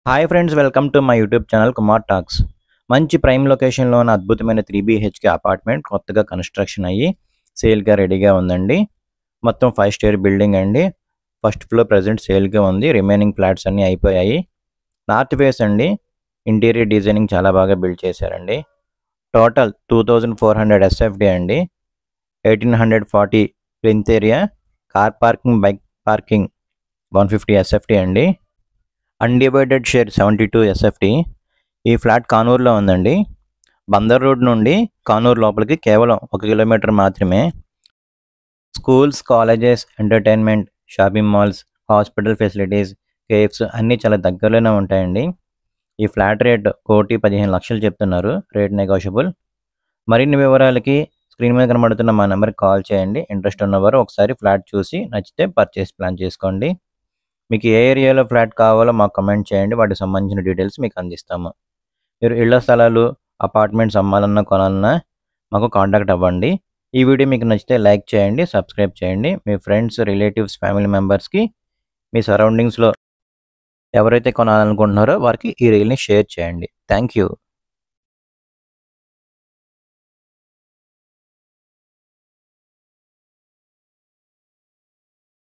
Hi friends, welcome to my YouTube channel Kumar talks. మంచి prime లొకేషన్లో ఉన్న అద్భుతమైన 3BHK అపార్ట్మెంట్ కొత్తగా కన్స్ట్రక్షన్ అయ్యి సేల్గా రెడీగా ఉందండి. మొత్తం 5 స్టేర్ బిల్డింగ్ అండి. ఫస్ట్ ఫ్లోర్ ప్రజెంట్ సేల్గా ఉంది. రిమైనింగ్ ఫ్లాట్స్ అన్నీ అయిపోయాయి. నార్త్ ఫేస్ అండి. ఇంటీరియర్ డిజైనింగ్ చాలా బాగా బిల్డ్ చేశారండి. టోటల్ 2400 SFD అండి. 1840 plinth area. Car parking, bike parking 150 SFD అండి. Undivided share 72 SFD. ఈ ఫ్లాట్ కానూరులో ఉందండి. బందర్ రోడ్ నుండి కానూరు లోపలికి కేవలం 1 కిలోమీటర్ మాత్రమే. Schools, colleges, entertainment, shopping malls, hospital facilities, cafes అన్నీ చాలా దగ్గరలోనే ఉంటాయండి. ఈ ఫ్లాట్ రేట్ 1,15,00,000 చెప్తున్నారు. Rate negotiable. మరిన్ని వివరాలకి స్క్రీన్ మీద కనబడుతున్న మా నెంబర్కి కాల్ చేయండి. ఇంట్రెస్ట్ ఉన్నవారు ఒకసారి ఫ్లాట్ చూసి నచ్చితే పర్చేస్ ప్లాన్ చేసుకోండి. మీకు ఏ ఏరియాలో ఫ్లాట్ కావాలో మాకు కమెంట్ చేయండి. వాటికి సంబంధించిన డీటెయిల్స్ మీకు అందిస్తాము. మీరు ఇళ్ల స్థలాలు, అపార్ట్మెంట్స్ అమ్మాలన్నా కొనాలన్నా మాకు కాంటాక్ట్ అవ్వండి. ఈ వీడియో మీకు నచ్చితే లైక్ చేయండి, సబ్స్క్రైబ్ చేయండి. మీ ఫ్రెండ్స్, రిలేటివ్స్, ఫ్యామిలీ మెంబర్స్కి, మీ సరౌండింగ్స్లో ఎవరైతే కొనాలనుకుంటున్నారో వారికి ఈ రీల్ని షేర్ చేయండి. Thank you.